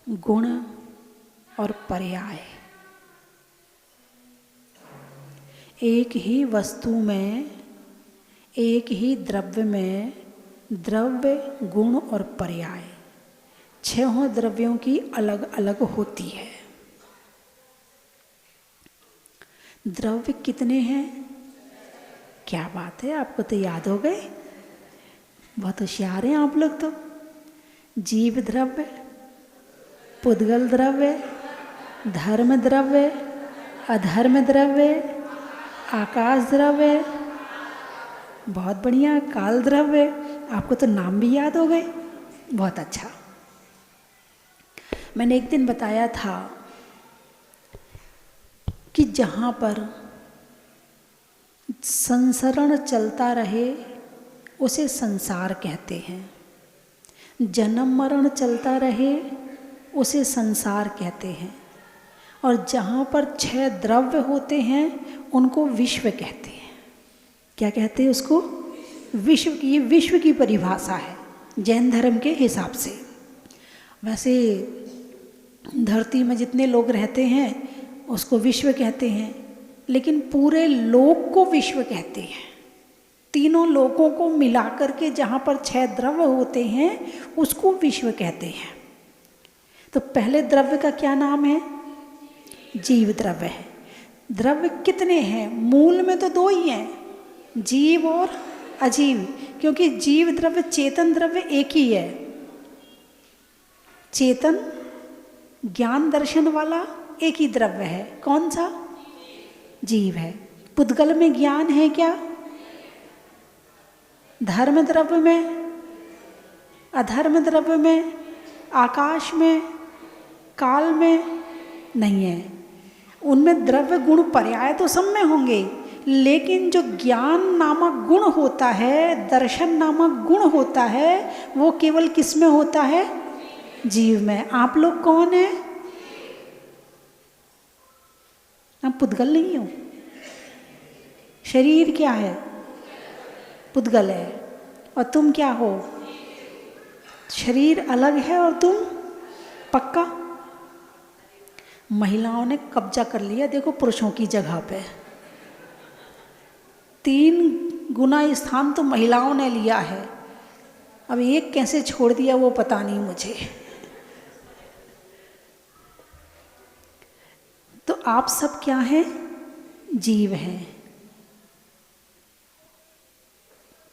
गुण और पर्याय। एक ही वस्तु में, एक ही द्रव्य में द्रव्य, गुण और पर्याय छहों द्रव्यों की अलग अलग होती है। द्रव्य कितने हैं? क्या बात है, आपको तो याद हो गए, बहुत होशियार हैं आप लोग तो। जीव द्रव्य, पुद्गल द्रव्य, धर्म द्रव्य, अधर्म द्रव्य, आकाश द्रव्य, बहुत बढ़िया, काल द्रव्य। आपको तो नाम भी याद हो गए, बहुत अच्छा। मैंने एक दिन बताया था कि जहाँ पर संसरण चलता रहे उसे संसार कहते हैं, जन्म मरण चलता रहे उसे संसार कहते हैं, और जहाँ पर 6 द्रव्य होते हैं उनको विश्व कहते हैं। क्या कहते हैं उसको? विश्व की, विश्व की परिभाषा है जैन धर्म के हिसाब से। वैसे धरती में जितने लोग रहते हैं उसको विश्व कहते हैं, लेकिन पूरे लोक को विश्व कहते हैं। तीनों लोकों को मिलाकर के जहाँ पर 6 द्रव्य होते हैं उसको विश्व कहते हैं। तो पहले द्रव्य का क्या नाम है? जीव द्रव्य है। द्रव्य कितने हैं? मूल में तो 2 ही हैं, जीव और अजीव, क्योंकि जीव द्रव्य चेतन द्रव्य एक ही है। चेतन ज्ञान दर्शन वाला एक ही द्रव्य है, कौन सा? जीव है। पुद्गल में ज्ञान है क्या? धर्म द्रव्य में, अधर्म द्रव्य में, आकाश में, काल में नहीं है। उनमें द्रव्य गुण पर्याय तो सब में होंगे, लेकिन जो ज्ञान नामक गुण होता है, दर्शन नामक गुण होता है, वो केवल किस में होता है? जीव में। आप लोग कौन है? आप पुद्गल नहीं हो। शरीर क्या है? पुद्गल है। और तुम क्या हो? शरीर अलग है और तुम पक्का। महिलाओं ने कब्जा कर लिया देखो पुरुषों की जगह पे। 3 गुना स्थान तो महिलाओं ने लिया है। अब एक कैसे छोड़ दिया वो पता नहीं मुझे। तो आप सब क्या हैं? जीव हैं।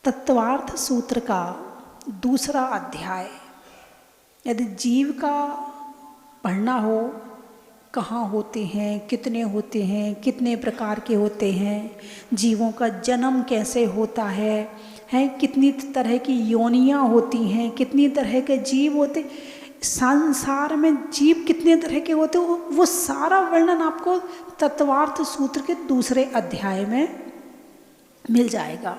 तत्वार्थ सूत्र का दूसरा अध्याय, यदि जीव का पढ़ना हो, कहाँ होते हैं, कितने होते हैं, कितने प्रकार के होते हैं, जीवों का जन्म कैसे होता है कितनी तरह की योनियाँ होती हैं, कितनी तरह के जीव होते, संसार में जीव कितने तरह के होते, वो सारा वर्णन आपको तत्वार्थ सूत्र के दूसरे अध्याय में मिल जाएगा।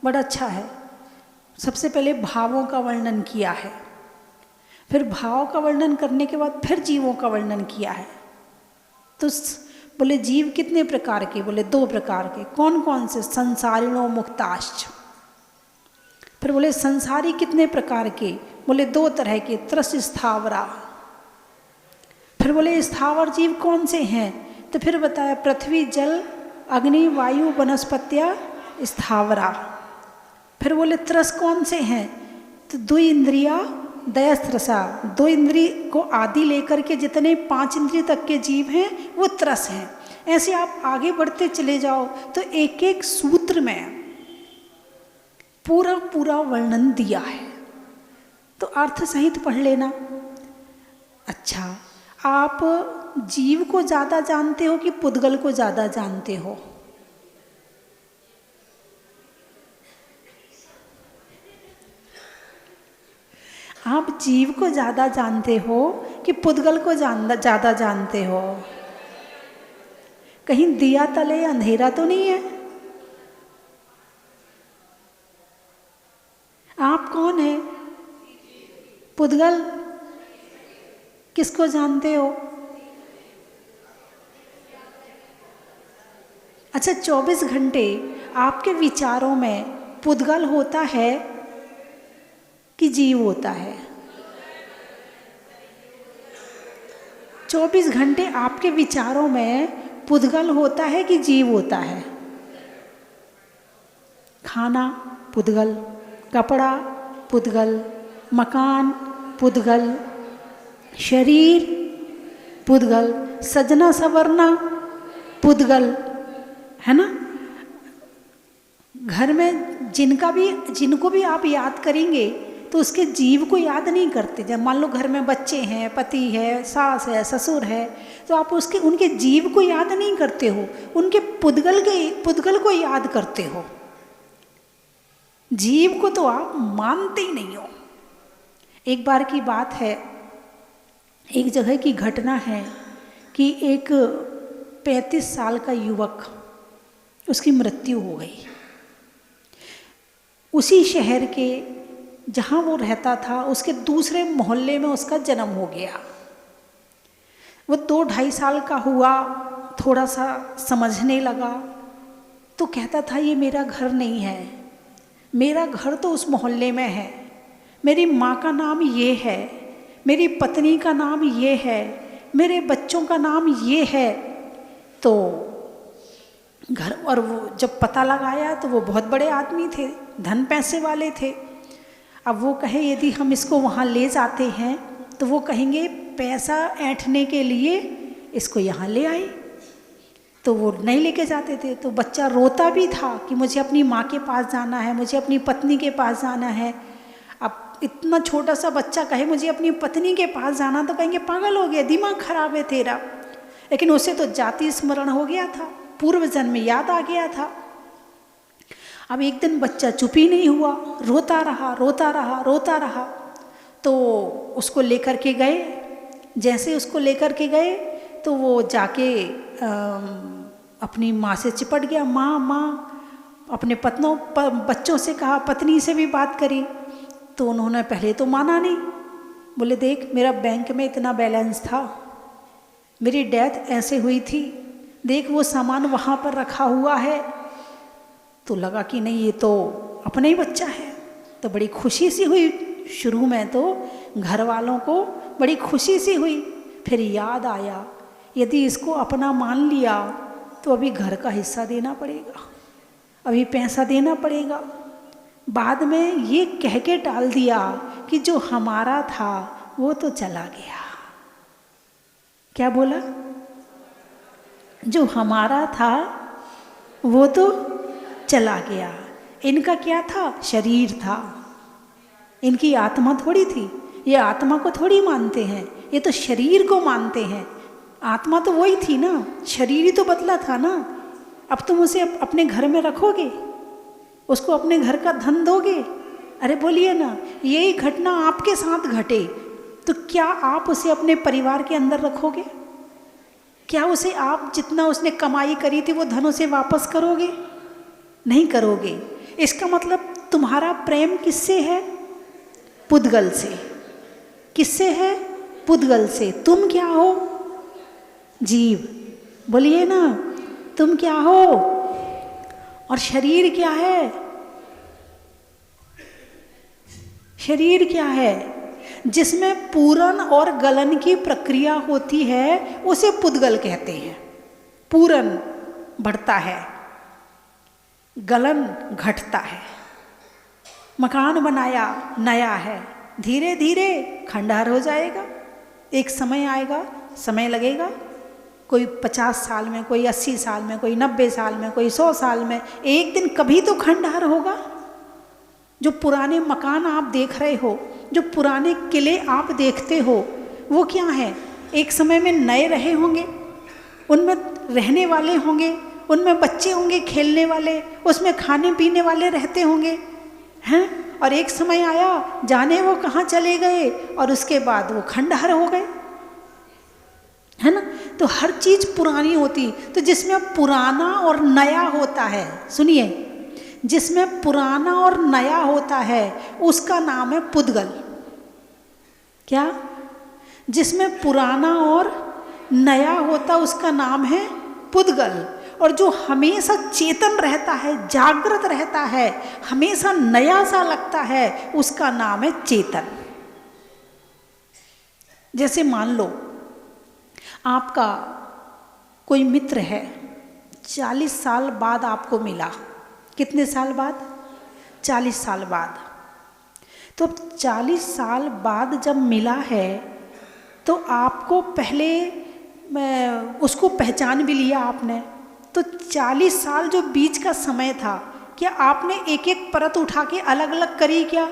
बड़ा अच्छा है। सबसे पहले भावों का वर्णन किया है, फिर भाव का वर्णन करने के बाद फिर जीवों का वर्णन किया है। तो बोले जीव कितने प्रकार के? बोले 2 प्रकार के। कौन कौन से? संसारिणो मुक्ताश्च। फिर बोले संसारी कितने प्रकार के? बोले 2 तरह के, त्रस स्थावरा। फिर बोले स्थावर जीव कौन से हैं? तो फिर बताया पृथ्वी, जल, अग्नि, वायु, वनस्पत्या, स्थावरा। फिर बोले त्रस कौन से हैं? तो 2 इंद्रिया, दयस्त्रसा। 2 इंद्री को आदि लेकर के जितने 5 इंद्रिय तक के जीव हैं वो त्रस हैं। ऐसे आप आगे बढ़ते चले जाओ तो एक एक सूत्र में पूरा पूरा वर्णन दिया है, तो अर्थ सहित पढ़ लेना। अच्छा, आप जीव को ज़्यादा जानते हो कि पुद्गल को ज़्यादा जानते हो? आप जीव को ज़्यादा जानते हो कि पुद्गल को ज़्यादा जानते हो? कहीं दिया तले अंधेरा तो नहीं है? आप कौन है? पुद्गल। किसको जानते हो? अच्छा, 24 घंटे आपके विचारों में पुद्गल होता है कि जीव होता है? 24 घंटे आपके विचारों में पुद्गल होता है कि जीव होता है? खाना पुद्गल, कपड़ा पुद्गल, मकान पुद्गल, शरीर पुद्गल, सजना संवरना पुद्गल, है ना। घर में जिनको भी आप याद करेंगे तो उसके जीव को याद नहीं करते। जब मान लो घर में बच्चे हैं, पति है, सास है, ससुर है, तो आप उनके जीव को याद नहीं करते हो, उनके पुद्गल को याद करते हो। जीव को तो आप मानते ही नहीं हो। एक बार की बात है, एक जगह की घटना है कि एक 35 साल का युवक, उसकी मृत्यु हो गई। उसी शहर के जहाँ वो रहता था उसके दूसरे मोहल्ले में उसका जन्म हो गया। वो 2-2.5 साल का हुआ, थोड़ा सा समझने लगा तो कहता था ये मेरा घर नहीं है, मेरा घर तो उस मोहल्ले में है, मेरी माँ का नाम ये है, मेरी पत्नी का नाम ये है, मेरे बच्चों का नाम ये है। तो घर, और वो जब पता लगाया तो वो बहुत बड़े आदमी थे, धन पैसे वाले थे। अब वो कहे यदि हम इसको वहाँ ले जाते हैं तो वो कहेंगे पैसा ऐंठने के लिए इसको यहाँ ले आए, तो वो नहीं लेके जाते थे। तो बच्चा रोता भी था कि मुझे अपनी माँ के पास जाना है, मुझे अपनी पत्नी के पास जाना है। अब इतना छोटा सा बच्चा कहे मुझे अपनी पत्नी के पास जाना, तो कहेंगे पागल हो गया, दिमाग खराब है तेरा। लेकिन उसे तो जाति स्मरण हो गया था, पूर्व जन्म में याद आ गया था। अब एक दिन बच्चा चुप ही नहीं हुआ, रोता रहा रोता रहा रोता रहा। तो उसको लेकर के गए। जैसे उसको लेकर के गए तो वो जाके अपनी माँ से चिपट गया। माँ माँ, अपने बच्चों से कहा, पत्नी से भी बात करी। तो उन्होंने पहले तो माना नहीं, बोले देख मेरा बैंक में इतना बैलेंस था, मेरी डेथ ऐसे हुई थी, देख वो सामान वहाँ पर रखा हुआ है। तो लगा कि नहीं ये तो अपना ही बच्चा है, तो बड़ी खुशी सी हुई। शुरू में तो घर वालों को बड़ी खुशी सी हुई, फिर याद आया यदि इसको अपना मान लिया तो अभी घर का हिस्सा देना पड़ेगा, अभी पैसा देना पड़ेगा। बाद में ये कह के टाल दिया कि जो हमारा था वो तो चला गया। क्या बोला? जो हमारा था वो तो चला गया। इनका क्या था? शरीर था, इनकी आत्मा थोड़ी थी। ये आत्मा को थोड़ी मानते हैं, ये तो शरीर को मानते हैं। आत्मा तो वही थी ना, शरीर ही तो बदला था ना। अब तुम उसे अपने घर में रखोगे, उसको अपने घर का धन दोगे? अरे बोलिए ना, यही घटना आपके साथ घटे तो क्या आप उसे अपने परिवार के अंदर रखोगे? क्या उसे आप जितना उसने कमाई करी थी वो धन उसे वापस करोगे? नहीं करोगे। इसका मतलब तुम्हारा प्रेम किससे है? पुद्गल से। किससे है? पुद्गल से। तुम क्या हो? जीव। बोलिए ना, तुम क्या हो? और शरीर क्या है? शरीर क्या है? जिसमें पूरन और गलन की प्रक्रिया होती है उसे पुद्गल कहते हैं। पूरन बढ़ता है, गलन घटता है। मकान बनाया, नया है, धीरे धीरे खंडहर हो जाएगा। एक समय आएगा, समय लगेगा, कोई 50 साल में, कोई 80 साल में, कोई 90 साल में, कोई 100 साल में, एक दिन कभी तो खंडहर होगा। जो पुराने मकान आप देख रहे हो, जो पुराने किले आप देखते हो, वो क्या है? एक समय में नए रहे होंगे, उनमें रहने वाले होंगे, उनमें बच्चे होंगे खेलने वाले, उसमें खाने पीने वाले रहते होंगे, हैं? और एक समय आया, जाने वो कहाँ चले गए, और उसके बाद वो खंडहर हो गए, है ना। तो हर चीज़ पुरानी होती, तो जिसमें पुराना और नया होता है, सुनिए, जिसमें पुराना और नया होता है उसका नाम है पुद्गल। क्या? जिसमें पुराना और नया होता उसका नाम है पुद्गल। और जो हमेशा चेतन रहता है, जागृत रहता है, हमेशा नया सा लगता है, उसका नाम है चेतन। जैसे मान लो आपका कोई मित्र है, 40 साल बाद आपको मिला। कितने साल बाद? 40 साल बाद। तो 40 साल बाद जब मिला है तो आपको पहले उसको पहचान भी लिया आपने। तो 40 साल जो बीच का समय था, क्या आपने एक एक परत उठा के अलग अलग करी क्या?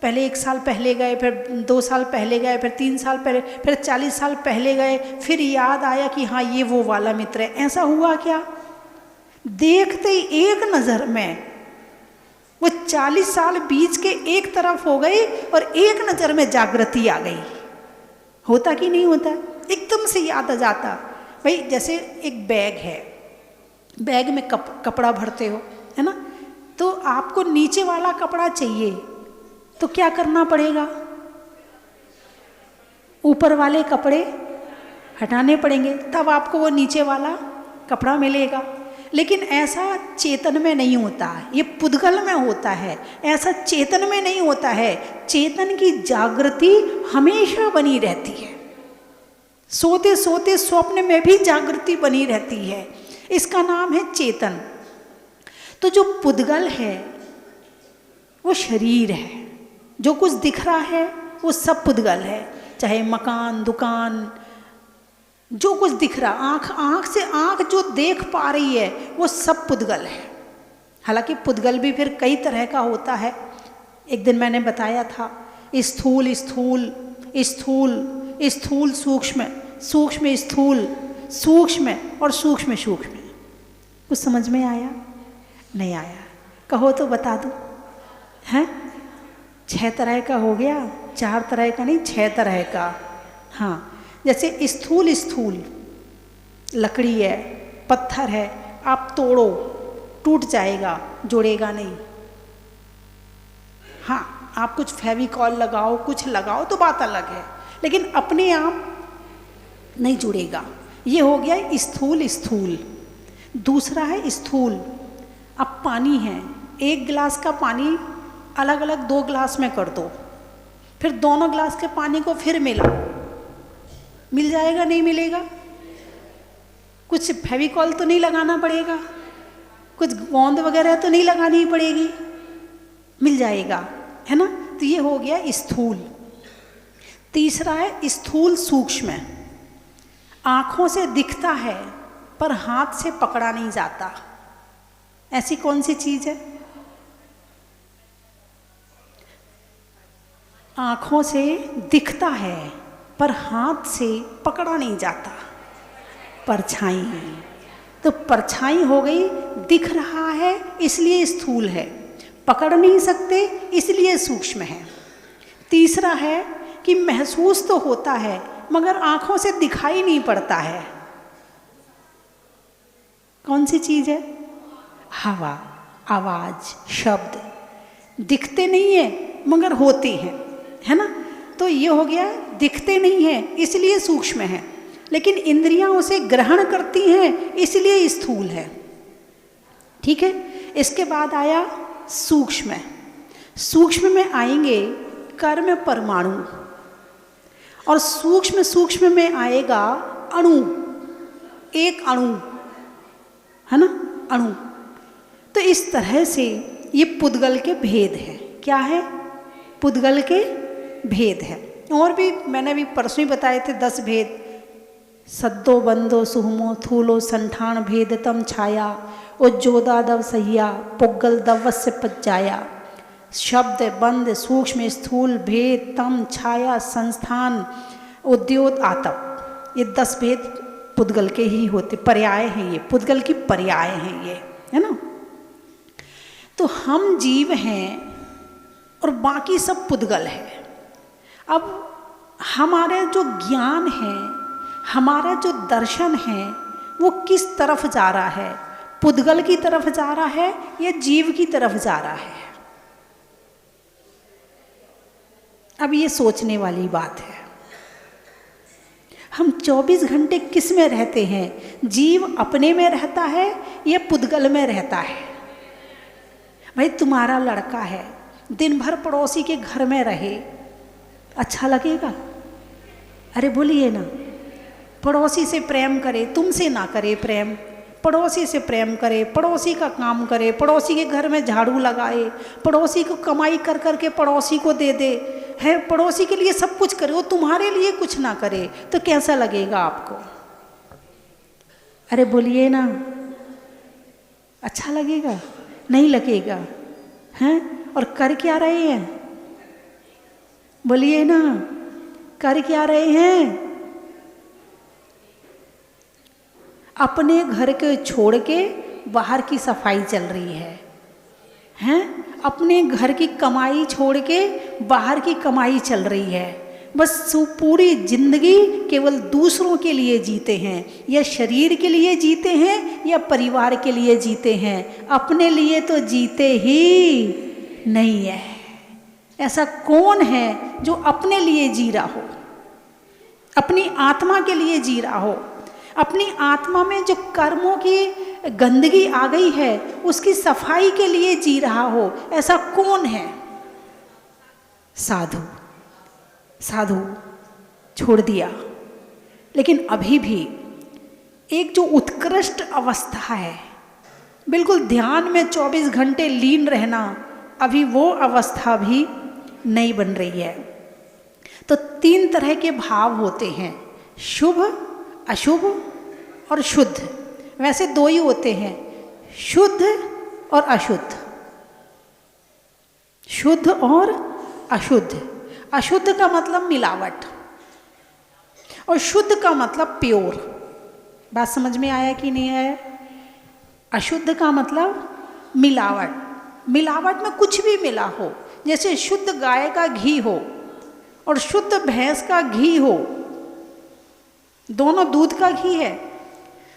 पहले 1 साल पहले गए, फिर 2 साल पहले गए, फिर 3 साल पहले, फिर 40 साल पहले गए, फिर याद आया कि हाँ ये वो वाला मित्र है। ऐसा हुआ क्या? देखते ही एक नज़र में वो 40 साल बीच के एक तरफ हो गई और एक नज़र में जागृति आ गई। होता कि नहीं होता? एकदम से याद आ जाता। भाई जैसे एक बैग है, बैग में कपड़ा भरते हो, है ना? तो आपको नीचे वाला कपड़ा चाहिए तो क्या करना पड़ेगा? ऊपर वाले कपड़े हटाने पड़ेंगे, तब आपको वो नीचे वाला कपड़ा मिलेगा। लेकिन ऐसा चेतन में नहीं होता, ये पुद्गल में होता है। ऐसा चेतन में नहीं होता है। चेतन की जागृति हमेशा बनी रहती है। सोते सोते स्वप्न में भी जागृति बनी रहती है। इसका नाम है चेतन। तो जो पुद्गल है वो शरीर है। जो कुछ दिख रहा है वो सब पुद्गल है, चाहे मकान, दुकान, जो कुछ दिख रहा, आँख से आँख जो देख पा रही है वो सब पुद्गल है। हालांकि पुद्गल भी फिर कई तरह का होता है। एक दिन मैंने बताया था, स्थूल स्थूल, स्थूल स्थूल, सूक्ष्म सूक्ष्म स्थूल, सूक्ष्म और सूक्ष्म सूक्ष्म। कुछ समझ में आया? नहीं आया? कहो तो बता दूं। हैं? 6 तरह का हो गया, 4 तरह का नहीं, 6 तरह का। हाँ, जैसे स्थूल स्थूल, लकड़ी है, पत्थर है, आप तोड़ो टूट जाएगा, जुड़ेगा नहीं। हाँ, आप कुछ फेविकॉल लगाओ, कुछ लगाओ तो बात अलग है, लेकिन अपने आप नहीं जुड़ेगा। ये हो गया स्थूल स्थूल। दूसरा है स्थूल। अब पानी है, 1 गिलास का पानी अलग अलग 2 गिलास में कर दो, फिर दोनों गिलास के पानी को फिर मिल जाएगा? नहीं मिलेगा? कुछ फेविकॉल तो नहीं लगाना पड़ेगा, कुछ गोंद वगैरह तो नहीं लगानी पड़ेगी, मिल जाएगा, है ना? तो ये हो गया स्थूल। तीसरा है स्थूल सूक्ष्म। आँखों से दिखता है पर हाथ से पकड़ा नहीं जाता। ऐसी कौन सी चीज़ है? आँखों से दिखता है पर हाथ से पकड़ा नहीं जाता। परछाई। तो परछाई हो गई, दिख रहा है इसलिए स्थूल है, पकड़ नहीं सकते इसलिए सूक्ष्म है। तीसरा है कि महसूस तो होता है मगर आँखों से दिखाई नहीं पड़ता है। कौन सी चीज़ है? हवा, आवाज़, शब्द। दिखते नहीं है मगर होते हैं, है ना? तो ये हो गया, दिखते नहीं हैं इसलिए सूक्ष्म है, लेकिन इंद्रियां उसे ग्रहण करती हैं इसलिए स्थूल है। ठीक है? इसके बाद आया सूक्ष्म। सूक्ष्म में आएंगे कर्म परमाणु, और सूक्ष्म सूक्ष्म में आएगा अणु, एक अणु, है ना? अणु। तो इस तरह से ये पुद्गल के भेद हैं। क्या है? पुद्गल के भेद है। और भी मैंने भी परसों ही बताए थे 10 भेद। सद्दो बंदो सुहमो थूलो संठान भेद तम छाया, उज्जोदा दव सहिया पुग्गल दवस्य पज्जाया। शब्द, बंद, सूक्ष्म, स्थूल, भेद, तम, छाया, संस्थान, उद्योत, आतप। ये 10 भेद पुद्गल के ही होते, पर्याय हैं ये, पुद्गल की पर्याय हैं ये, है ना? तो हम जीव हैं और बाकी सब पुद्गल है। अब हमारे जो ज्ञान है, हमारा जो दर्शन है, वो किस तरफ जा रहा है? पुद्गल की तरफ जा रहा है या जीव की तरफ जा रहा है? अब ये सोचने वाली बात है। हम 24 घंटे किस में रहते हैं? जीव अपने में रहता है या पुद्गल में रहता है? भाई तुम्हारा लड़का है, दिन भर पड़ोसी के घर में रहे, अच्छा लगेगा? अरे बोलिए ना, पड़ोसी से प्रेम करे, तुमसे ना करे प्रेम, पड़ोसी से प्रेम करे, पड़ोसी का काम करे, पड़ोसी के घर में झाड़ू लगाए, पड़ोसी को कमाई कर कर के पड़ोसी को दे दे, है पड़ोसी के लिए सब कुछ करे, वो तुम्हारे लिए कुछ ना करे, तो कैसा लगेगा आपको? अरे बोलिए ना, अच्छा लगेगा? नहीं लगेगा, हैं? और कर क्या रहे हैं? बोलिए ना, कर क्या रहे हैं? अपने घर के छोड़ के बाहर की सफाई चल रही है, हैं? अपने घर की कमाई छोड़ के बाहर की कमाई चल रही है। बस पूरी जिंदगी केवल दूसरों के लिए जीते हैं, या शरीर के लिए जीते हैं या परिवार के लिए जीते हैं, अपने लिए तो जीते ही नहीं है। ऐसा कौन है जो अपने लिए जी रहा हो, अपनी आत्मा के लिए जी रहा हो? अपनी आत्मा में जो कर्मों की गंदगी आ गई है उसकी सफाई के लिए जी रहा हो, ऐसा कौन है? साधु। साधु छोड़ दिया, लेकिन अभी भी एक जो उत्कृष्ट अवस्था है, बिल्कुल ध्यान में 24 घंटे लीन रहना, अभी वो अवस्था भी नहीं बन रही है। तो 3 तरह के भाव होते हैं, शुभ, अशुभ और शुद्ध। वैसे 2 ही होते हैं, शुद्ध और अशुद्ध। शुद्ध और अशुद्ध। अशुद्ध का मतलब मिलावट और शुद्ध का मतलब प्योर। बात समझ में आया कि नहीं आया? अशुद्ध का मतलब मिलावट। मिलावट में कुछ भी मिला हो, जैसे शुद्ध गाय का घी हो और शुद्ध भैंस का घी हो, दोनों दूध का घी है,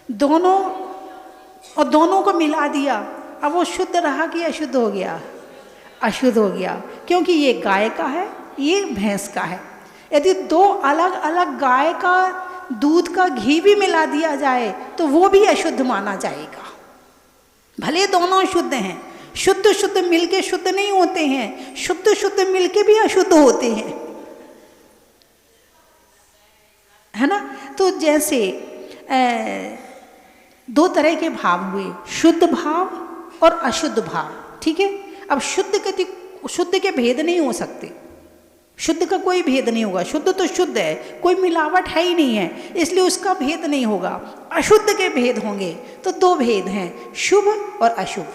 दोनों को मिला दिया, अब वो शुद्ध रहा कि अशुद्ध हो गया? अशुद्ध हो गया, क्योंकि ये गाय का है, ये भैंस का है। यदि 2 अलग अलग गाय का दूध का घी भी मिला दिया जाए तो वो भी अशुद्ध माना जाएगा, भले दोनों शुद्ध हैं। शुद्ध शुद्ध मिलके शुद्ध नहीं होते हैं, शुद्ध शुद्ध मिलके भी अशुद्ध होते हैं, है ना? तो जैसे 2 तरह के भाव हुए, शुद्ध भाव और अशुद्ध भाव, ठीक है? अब शुद्ध के भेद नहीं हो सकते, शुद्ध का कोई भेद नहीं होगा। शुद्ध तो शुद्ध है, कोई मिलावट है ही नहीं है, इसलिए उसका भेद नहीं होगा। अशुद्ध के भेद होंगे, तो 2 भेद हैं, शुभ और अशुभ।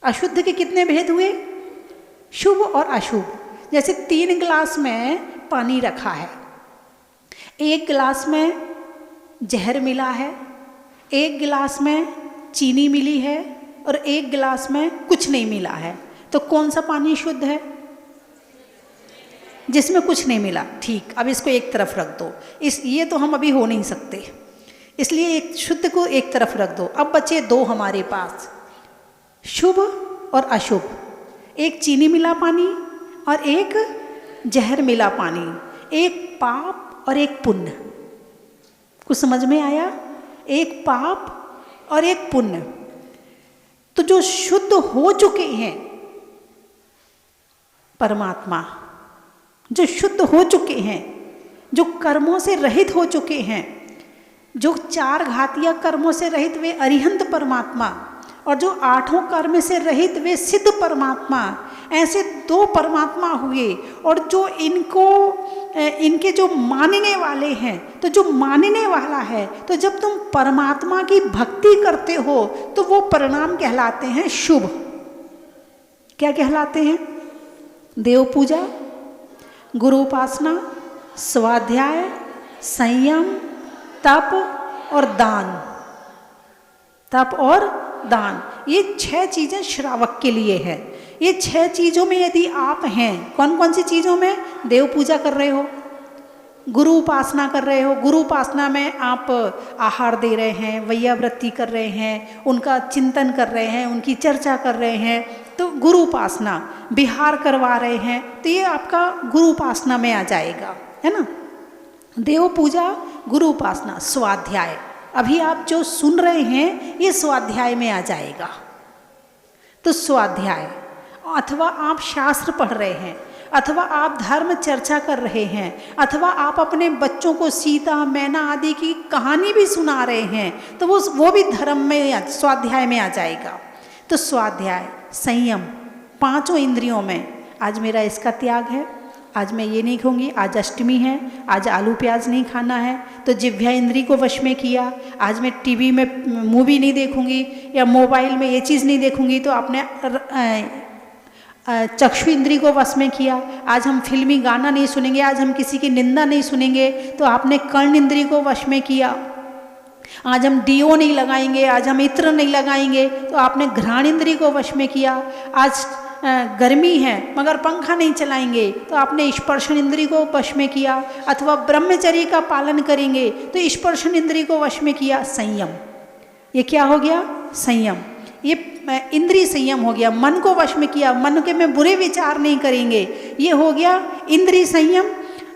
अशुद्ध के कितने भेद हुए? शुभ और अशुभ। जैसे 3 गिलास में पानी रखा है, एक गिलास में जहर मिला है, एक गिलास में चीनी मिली है और एक गिलास में कुछ नहीं मिला है, तो कौन सा पानी शुद्ध है? जिसमें कुछ नहीं मिला। ठीक, अब इसको एक तरफ रख दो, ये तो हम अभी हो नहीं सकते, इसलिए एक शुद्ध को एक तरफ रख दो। अब बचे 2 हमारे पास, शुभ और अशुभ। एक चीनी मिला पानी और एक जहर मिला पानी, एक पाप और एक पुण्य। कुछ समझ में आया? एक पाप और एक पुण्य। तो जो शुद्ध हो चुके हैं परमात्मा, जो शुद्ध हो चुके हैं, जो कर्मों से रहित हो चुके हैं, जो 4 घातीय कर्मों से रहित वे अरिहंत परमात्मा, और जो 8 कर्म से रहित वे सिद्ध परमात्मा, ऐसे 2 परमात्मा हुए। और जो इनके जो मानने वाले हैं, तो जो मानने वाला है, तो जब तुम परमात्मा की भक्ति करते हो तो वो परिणाम कहलाते हैं शुभ। क्या कहलाते हैं? देव पूजा, गुरु उपासना, स्वाध्याय, संयम, तप और दान। तप और दान, ये 6 चीजें श्रावक के लिए है। ये 6 चीजों में यदि आप हैं, कौन कौन सी चीजों में? देव पूजा कर रहे हो, गुरु उपासना कर रहे हो, गुरु उपासना में आप आहार दे रहे हैं, वैयावृत्ति कर रहे हैं, उनका चिंतन कर रहे हैं, उनकी चर्चा कर रहे हैं, तो गुरु उपासना। विहार करवा रहे हैं, तो ये आपका गुरु उपासना में आ जाएगा, है ना? देव पूजा, गुरु उपासना, स्वाध्याय, अभी आप जो सुन रहे हैं ये स्वाध्याय में आ जाएगा। तो स्वाध्याय, अथवा आप शास्त्र पढ़ रहे हैं, अथवा आप धर्म चर्चा कर रहे हैं, अथवा आप अपने बच्चों को सीता मैना आदि की कहानी भी सुना रहे हैं, तो वो भी धर्म में, स्वाध्याय में आ जाएगा। तो स्वाध्याय, संयम, पांचों इंद्रियों में, आज मेरा इसका त्याग है, आज मैं ये नहीं खाऊंगी, आज अष्टमी है, आज आलू प्याज नहीं खाना है, तो जिह्वा इंद्री को वश में किया। आज मैं टीवी में मूवी नहीं देखूंगी या मोबाइल में ये चीज़ नहीं देखूंगी, तो आपने चक्षु इंद्री को वश में किया। आज हम फिल्मी गाना नहीं सुनेंगे, आज हम किसी की निंदा नहीं सुनेंगे, तो आपने कर्ण इंद्री को वश में किया। आज हम डीओ नहीं लगाएंगे, आज हम इत्र नहीं लगाएंगे, तो आपने घ्राण इंद्री को वश में किया। आज गर्मी है मगर पंखा नहीं चलाएंगे, तो आपने स्पर्शन इंद्री को वश में किया। अथवा ब्रह्मचर्य का पालन करेंगे, तो स्पर्शन इंद्री को वश में किया। संयम, ये क्या हो गया? संयम। ये इंद्रिय संयम हो गया, मन को वश में किया, मन के में बुरे विचार नहीं करेंगे, ये हो गया इंद्रिय संयम।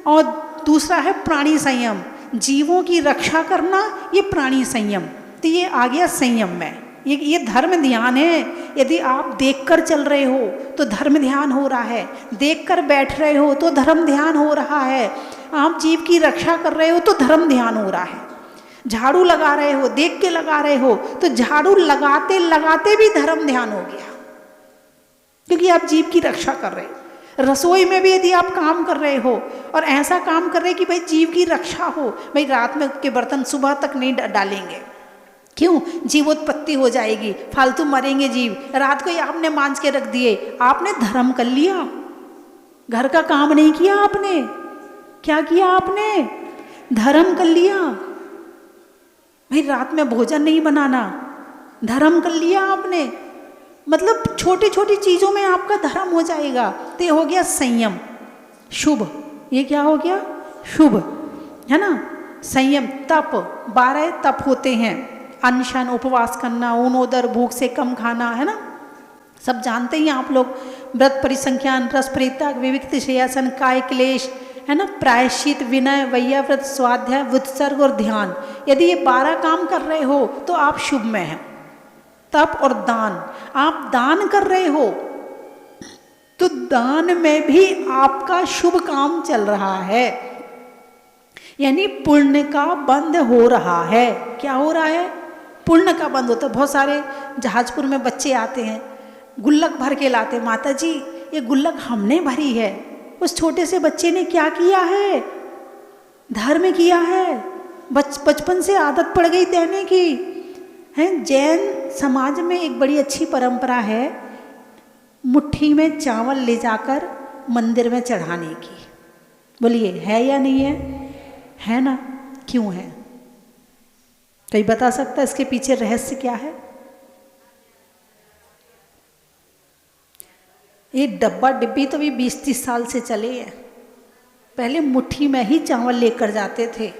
और दूसरा है प्राणी संयम, जीवों की रक्षा करना, ये प्राणी संयम। तो ये आ गया संयम में। ये धर्म ध्यान है। यदि आप देखकर चल रहे हो तो धर्म ध्यान हो रहा है, देखकर बैठ रहे हो तो धर्म ध्यान हो रहा है, आप जीव की रक्षा कर रहे हो तो धर्म ध्यान हो रहा है, झाड़ू लगा रहे हो, देख के लगा रहे हो, तो झाड़ू लगाते लगाते भी धर्म ध्यान हो गया, क्योंकि आप जीव की रक्षा कर रहे हो। रसोई में भी यदि आप काम कर रहे हो और ऐसा काम कर रहे कि भाई जीव की रक्षा हो, भाई रात में के बर्तन सुबह तक नहीं डालेंगे, क्यों? जीवोत्पत्ति हो जाएगी, फालतू मरेंगे जीव। रात को ही आपने मांझ के रख दिए, आपने धर्म कर लिया, घर का काम नहीं किया आपने। क्या किया आपने? धर्म कर लिया। भाई रात में भोजन नहीं बनाना, धर्म कर लिया आपने। मतलब छोटी छोटी चीजों में आपका धर्म हो जाएगा। तो ये हो गया संयम, शुभ। ये क्या हो गया? शुभ, है ना? संयम। तप, 12 तप होते हैं, अनशन, उपवास करना, ऊनोदर, भूख से कम खाना, है ना? सब जानते ही आप लोग। व्रत परिसंख्यान, रस परित्याग, विविक्त शयासन, काय क्लेश, है ना? प्रायश्चित, विनय, वैयाव्रत, स्वाध्याय, उत्सर्ग और ध्यान। यदि ये 12 काम कर रहे हो तो आप शुभ में हैं। तप और दान, आप दान कर रहे हो तो दान में भी आपका शुभ काम चल रहा है, यानी पुण्य का बंद हो रहा है। क्या हो रहा है? पुण्य का बंद होता है। बहुत सारे जहाजपुर में बच्चे आते हैं, गुल्लक भर के लाते, माता जी ये गुल्लक हमने भरी है। उस छोटे से बच्चे ने क्या किया है? धर्म किया है, बचपन से आदत पड़ गई देने की, है। जैन समाज में एक बड़ी अच्छी परंपरा है, मुट्ठी में चावल ले जाकर मंदिर में चढ़ाने की। बोलिए है या नहीं है? है ना? क्यों है? कोई बता सकता है इसके पीछे रहस्य क्या है? ये डब्बा डिब्बी तो भी 20-30 साल से चले हैं। पहले मुट्ठी में ही चावल लेकर जाते थे,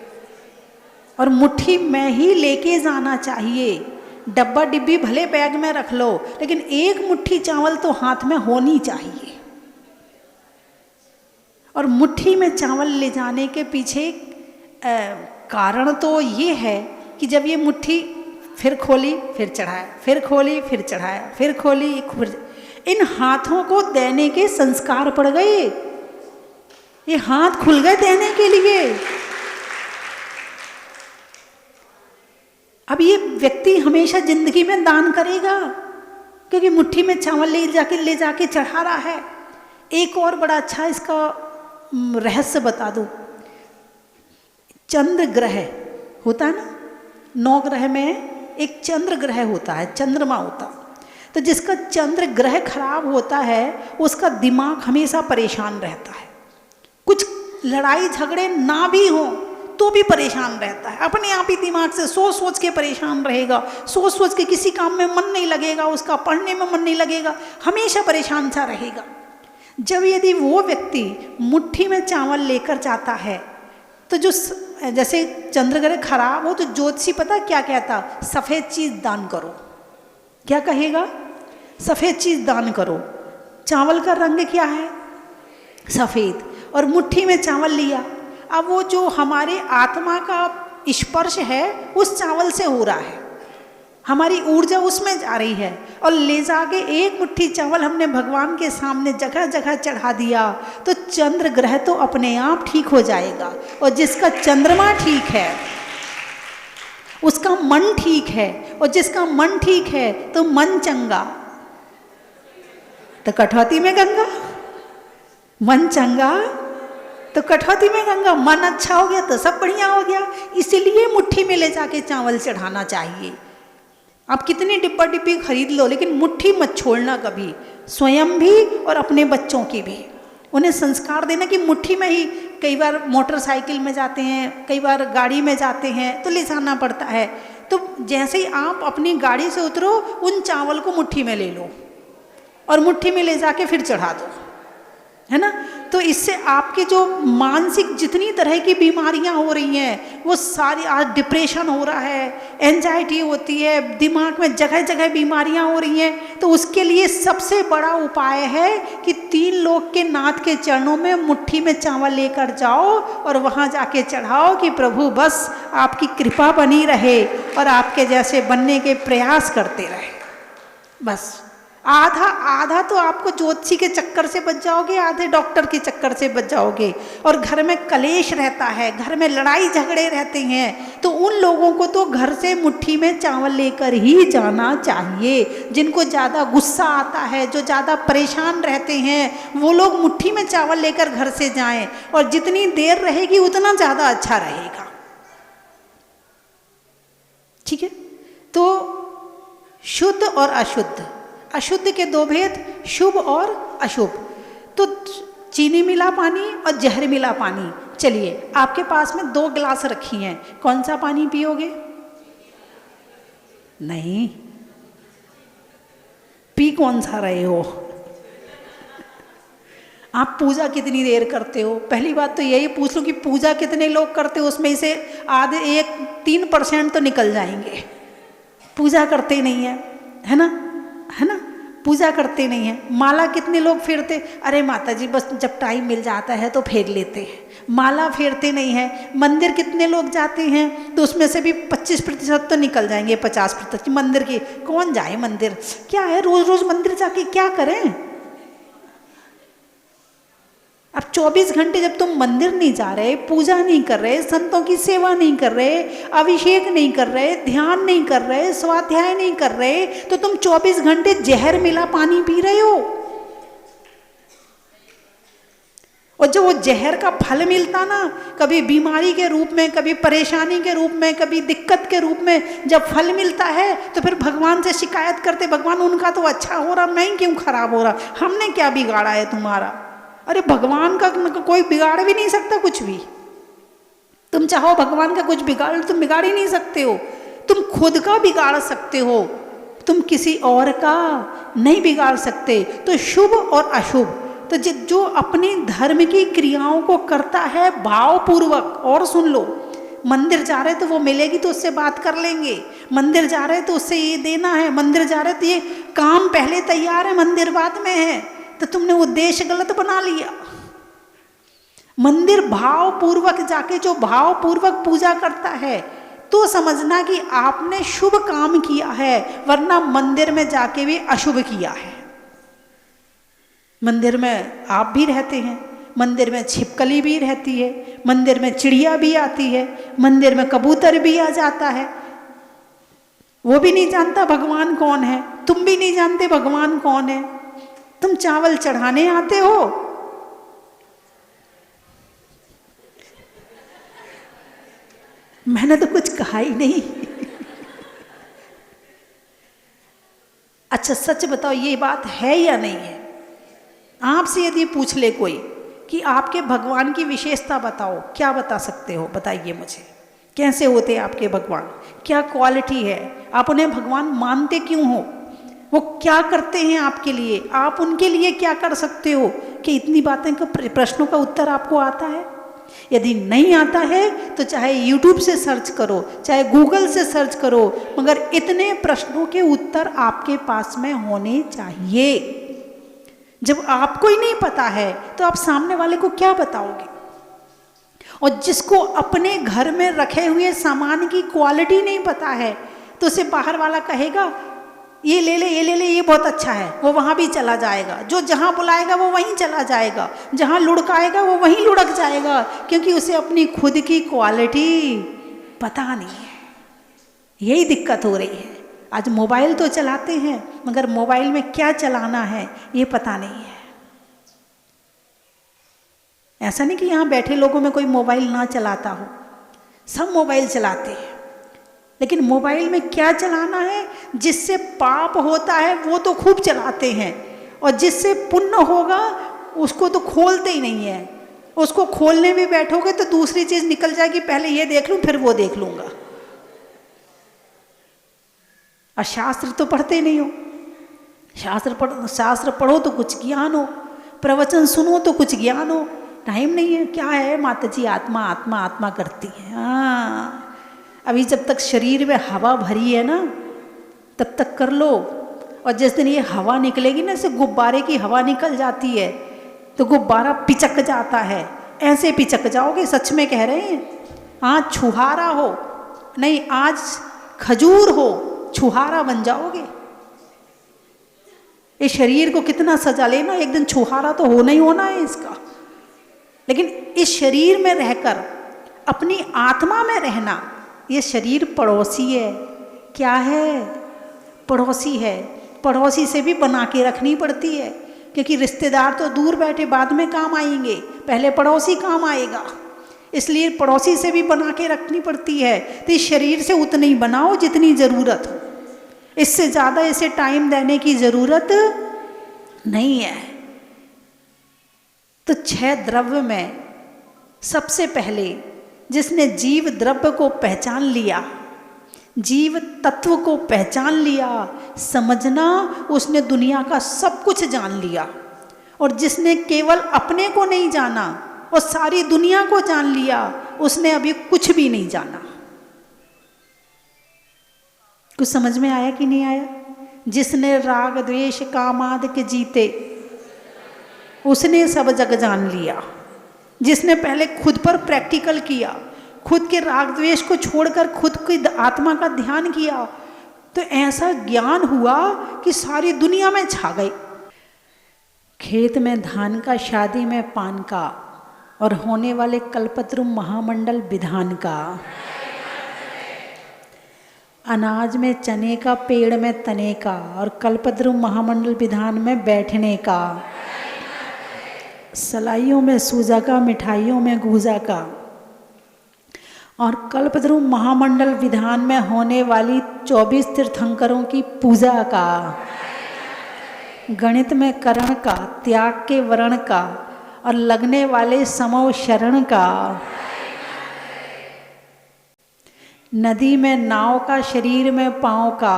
और मुट्ठी में ही लेके जाना चाहिए। डब्बा डिब्बी भले बैग में रख लो, लेकिन एक मुट्ठी चावल तो हाथ में होनी चाहिए। और मुट्ठी में चावल ले जाने के पीछे कारण तो ये है कि जब ये मुट्ठी फिर खोली फिर चढ़ाया, फिर खोली फिर चढ़ाया, फिर खोली फिर, इन हाथों को देने के संस्कार पड़ गए। ये हाथ खुल गए देने के लिए। अब ये व्यक्ति हमेशा जिंदगी में दान करेगा, क्योंकि मुट्ठी में चावल ले जाके चढ़ा रहा है। एक और बड़ा अच्छा इसका रहस्य बता दूं। चंद्र ग्रह होता है ना, 9 ग्रह में एक चंद्र ग्रह होता है, चंद्रमा होता। तो जिसका चंद्र ग्रह खराब होता है उसका दिमाग हमेशा परेशान रहता है। कुछ लड़ाई झगड़े ना भी हो तो भी परेशान रहता है, अपने आप ही दिमाग से सोच सोच के परेशान रहेगा, सोच सोच के किसी काम में मन नहीं लगेगा, उसका पढ़ने में मन नहीं लगेगा, हमेशा परेशान सा रहेगा। जब यदि वो व्यक्ति मुट्ठी में चावल लेकर जाता है तो जो जैसे चंद्र ग्रह खराब हो तो ज्योतिषी पता क्या कहता? सफ़ेद चीज़ दान करो। क्या कहेगा? सफ़ेद चीज़ दान करो। चावल का रंग क्या है? सफ़ेद। और मुट्ठी में चावल लिया, अब वो जो हमारे आत्मा का स्पर्श है उस चावल से हो रहा है। हमारी ऊर्जा उसमें जा रही है। और ले जाके एक मुट्ठी चावल हमने भगवान के सामने जगह जगह चढ़ा दिया तो चंद्र ग्रह तो अपने आप ठीक हो जाएगा। और जिसका चंद्रमा ठीक है उसका मन ठीक है, और जिसका मन ठीक है तो मन चंगा तो कठौती में गंगा, मन चंगा तो कठौती में गंगा। मन अच्छा हो गया तो सब बढ़िया हो गया। इसीलिए मुट्ठी में ले जाके चावल चढ़ाना चाहिए। आप कितनी डिब्बा डिब्बी खरीद लो लेकिन मुट्ठी मत छोड़ना कभी, स्वयं भी और अपने बच्चों की भी। उन्हें संस्कार देना कि मुट्ठी में ही, कई बार मोटरसाइकिल में जाते हैं, कई बार गाड़ी में जाते हैं तो ले जाना पड़ता है। तो जैसे ही आप अपनी गाड़ी से उतरो उन चावल को मुट्ठी में ले लो और मुट्ठी में ले जाके फिर चढ़ा दो, है ना। तो इससे आपके जो मानसिक जितनी तरह की बीमारियां हो रही हैं वो सारी, आज डिप्रेशन हो रहा है, एंजाइटी होती है, दिमाग में जगह जगह बीमारियां हो रही हैं, तो उसके लिए सबसे बड़ा उपाय है कि 3 लोक के नाथ के चरणों में मुट्ठी में चावल लेकर जाओ और वहां जाके चढ़ाओ कि प्रभु बस आपकी कृपा बनी रहे और आपके जैसे बनने के प्रयास करते रहे। बस आधा तो आपको ज्योतिषी के चक्कर से बच जाओगे, आधे डॉक्टर के चक्कर से बच जाओगे। और घर में कलेश रहता है, घर में लड़ाई झगड़े रहते हैं, तो उन लोगों को तो घर से मुट्ठी में चावल लेकर ही जाना चाहिए। जिनको ज़्यादा गुस्सा आता है, जो ज़्यादा परेशान रहते हैं, वो लोग मुट्ठी में चावल लेकर घर से जाएं, और जितनी देर रहेगी उतना ज़्यादा अच्छा रहेगा। ठीक है। तो शुद्ध और अशुद्ध, अशुद्ध के 2 भेद, शुभ और अशुभ। तो चीनी मिला पानी और जहर मिला पानी। चलिए, आपके पास में 2 गिलास रखी हैं, कौन सा पानी पियोगे? नहीं, पी कौन सा रहे हो? आप पूजा कितनी देर करते हो? पहली बात तो यही पूछ लो कि पूजा कितने लोग करते हो, उसमें से आधे 3% तो निकल जाएंगे। पूजा करते नहीं है ना, है ना, पूजा करते नहीं है। माला कितने लोग फेरते? अरे माता जी बस जब टाइम मिल जाता है तो फेर लेते हैं, माला फेरते नहीं है। मंदिर कितने लोग जाते हैं? तो उसमें से भी 25% तो निकल जाएंगे, 50%। मंदिर की कौन जाए? मंदिर क्या है, रोज रोज मंदिर जाके क्या करें? अब 24 घंटे जब तुम मंदिर नहीं जा रहे, पूजा नहीं कर रहे, संतों की सेवा नहीं कर रहे, अभिषेक नहीं कर रहे, ध्यान नहीं कर रहे, स्वाध्याय नहीं कर रहे, तो तुम 24 घंटे जहर मिला पानी पी रहे हो। और जो वो जहर का फल मिलता ना, कभी बीमारी के रूप में, कभी परेशानी के रूप में, कभी दिक्कत के रूप में जब फल मिलता है तो फिर भगवान से शिकायत करते, भगवान उनका तो अच्छा हो रहा, मैं क्यों खराब हो रहा, हमने क्या बिगाड़ा है तुम्हारा? अरे भगवान का कोई बिगाड़ भी नहीं सकता कुछ भी। तुम चाहो भगवान का कुछ बिगाड़, तुम बिगाड़ ही नहीं सकते हो। तुम खुद का बिगाड़ सकते हो, तुम किसी और का नहीं बिगाड़ सकते। तो शुभ और अशुभ, तो जो अपने धर्म की क्रियाओं को करता है भावपूर्वक, और सुन लो, मंदिर जा रहे तो वो मिलेगी तो उससे बात कर लेंगे, मंदिर जा रहे तो उससे ये देना है, मंदिर जा रहे तो ये काम पहले तैयार है, मंदिर बाद में है, तो तुमने उद्देश्य गलत बना लिया। मंदिर भावपूर्वक जाके जो भावपूर्वक पूजा करता है तो समझना कि आपने शुभ काम किया है, वरना मंदिर में जाके भी अशुभ किया है। मंदिर में आप भी रहते हैं, मंदिर में छिपकली भी रहती है, मंदिर में चिड़िया भी आती है, मंदिर में कबूतर भी आ जाता है। वो भी नहीं जानता भगवान कौन है, तुम भी नहीं जानते भगवान कौन है। तुम चावल चढ़ाने आते हो, मैंने तो कुछ कहा ही नहीं। अच्छा सच बताओ, ये बात है या नहीं है? आपसे यदि पूछ ले कोई कि आपके भगवान की विशेषता बताओ, क्या बता सकते हो? बताइए मुझे, कैसे होते हैं आपके भगवान, क्या क्वालिटी है, आप उन्हें भगवान मानते क्यों हो, वो क्या करते हैं आपके लिए, आप उनके लिए क्या कर सकते हो? कि इतनी बातें का प्रश्नों का उत्तर आपको आता है? यदि नहीं आता है तो चाहे YouTube से सर्च करो, चाहे Google से सर्च करो, मगर इतने प्रश्नों के उत्तर आपके पास में होने चाहिए। जब आपको ही नहीं पता है तो आप सामने वाले को क्या बताओगे? और जिसको अपने घर में रखे हुए सामान की क्वालिटी नहीं पता है तो उसे बाहर वाला कहेगा ये ले ले, ये ले ले, ये बहुत अच्छा है, वो वहाँ भी चला जाएगा। जो जहाँ बुलाएगा वो वहीं चला जाएगा, जहाँ लुढ़काएगा वो वहीं लुढ़क जाएगा, क्योंकि उसे अपनी खुद की क्वालिटी पता नहीं है। यही दिक्कत हो रही है। आज मोबाइल तो चलाते हैं, मगर मोबाइल में क्या चलाना है ये पता नहीं है। ऐसा नहीं कि यहाँ बैठे लोगों में कोई मोबाइल ना चलाता हो, सब मोबाइल चलाते हैं, लेकिन मोबाइल में क्या चलाना है, जिससे पाप होता है वो तो खूब चलाते हैं, और जिससे पुण्य होगा उसको तो खोलते ही नहीं है। उसको खोलने भी बैठोगे तो दूसरी चीज निकल जाएगी, पहले ये देख लूं फिर वो देख लूंगा। और शास्त्र तो पढ़ते नहीं हो, शास्त्र पढ़ो तो कुछ ज्ञान हो, प्रवचन सुनो तो कुछ ज्ञान हो। टाइम नहीं है। क्या है माता जी, आत्मा आत्मा आत्मा करती है। हाँ, अभी जब तक शरीर में हवा भरी है ना तब तक कर लो, और जिस दिन ये हवा निकलेगी ना, जैसे गुब्बारे की हवा निकल जाती है तो गुब्बारा पिचक जाता है, ऐसे पिचक जाओगे। सच में कह रहे हैं। हाँ, छुहारा हो नहीं, आज खजूर हो, छुहारा बन जाओगे। इस शरीर को कितना सजा लेना, एक दिन छुहारा तो होना ही होना है इसका। लेकिन इस शरीर में रहकर अपनी आत्मा में रहना, ये शरीर पड़ोसी है। क्या है? पड़ोसी है। पड़ोसी से भी बना के रखनी पड़ती है, क्योंकि रिश्तेदार तो दूर बैठे बाद में काम आएंगे, पहले पड़ोसी काम आएगा। इसलिए पड़ोसी से भी बना के रखनी पड़ती है। तो इस शरीर से उतनी बनाओ जितनी ज़रूरत हो, इससे ज़्यादा इसे टाइम देने की ज़रूरत नहीं है। तो 6 द्रव्य में सबसे पहले जिसने जीव द्रव्य को पहचान लिया, जीव तत्व को पहचान लिया, समझना, उसने दुनिया का सब कुछ जान लिया। और जिसने केवल अपने को नहीं जाना और सारी दुनिया को जान लिया, उसने अभी कुछ भी नहीं जाना। कुछ समझ में आया कि नहीं आया? जिसने राग द्वेष कामाद के जीते, उसने सब जग जान लिया। जिसने पहले खुद पर प्रैक्टिकल किया, खुद के राग द्वेष को छोड़कर खुद की आत्मा का ध्यान किया, तो ऐसा ज्ञान हुआ कि सारी दुनिया में छा गई। खेत में धान का, शादी में पान का, और होने वाले कल्पतरु महामंडल विधान का। अनाज में चने का, पेड़ में तने का, और कल्पतरु महामंडल विधान में बैठने का। सलाइयों में सूजा का, मिठाइयों में गूजा का, और कल्पतरु महामंडल विधान में होने वाली 24 तीर्थंकरों की पूजा का। गणित में करण का, त्याग के वर्ण का, और लगने वाले समो शरण का। नदी में नाव का, शरीर में पाँव का,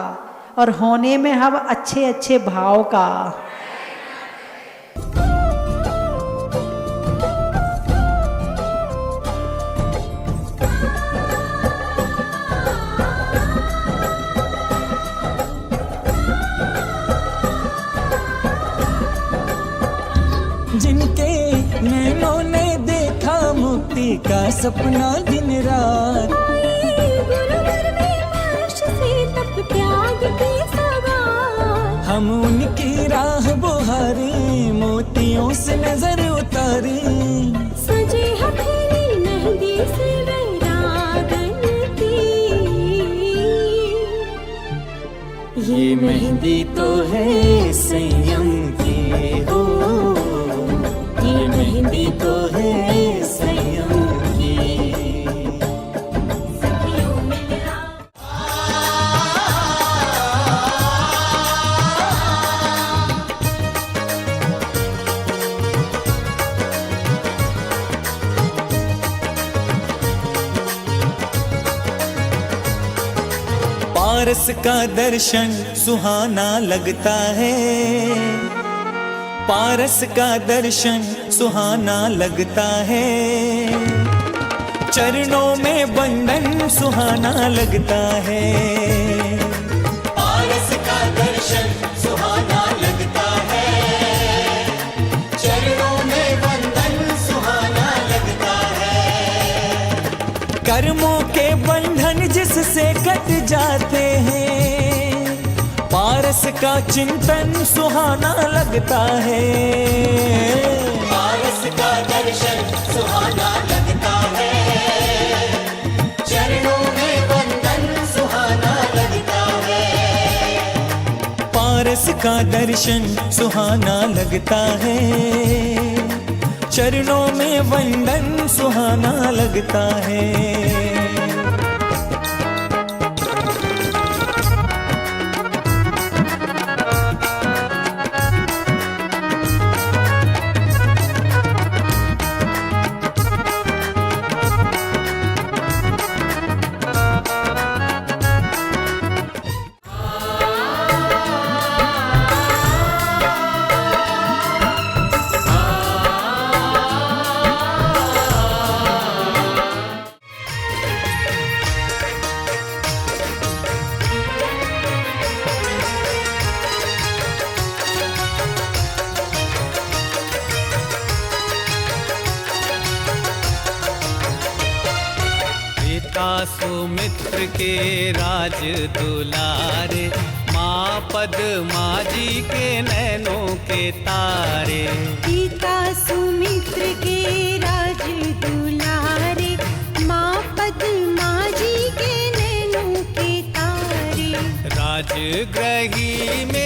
और होने में हब अच्छे अच्छे भाव का। जिनके नैनों ने देखा मुक्ति का सपना दिन रात, हम उनकी राह बुहारी, मोतियों से नजर उतारी। सजे हथेली मेहंदी से वैरागन की, ये मेहंदी तो है संयम की हो, ये मेहंदी तो है संयम की। पारस का दर्शन सुहाना लगता है, पारस का दर्शन सुहाना लगता है। चरणों में बंधन सुहाना लगता है, पारस का दर्शन सुहाना लगता है। चरणों में बंधन सुहाना लगता है। कर्मों के बंधन जिससे कट जाते हैं, पारस का चिंतन सुहाना लगता है, पारस का दर्शन सुहाना लगता है, चरणों में वंदन सुहाना लगता है। पारस का दर्शन सुहाना लगता है, चरणों में वंदन सुहाना लगता है। सुमित्र के राज दुलारे, माँ पद्मा जी के नैनों के तारे। पिता सुमित्र के राज दुलारे, माँ पद्मा जी के नैनों के तारे। राजगृही में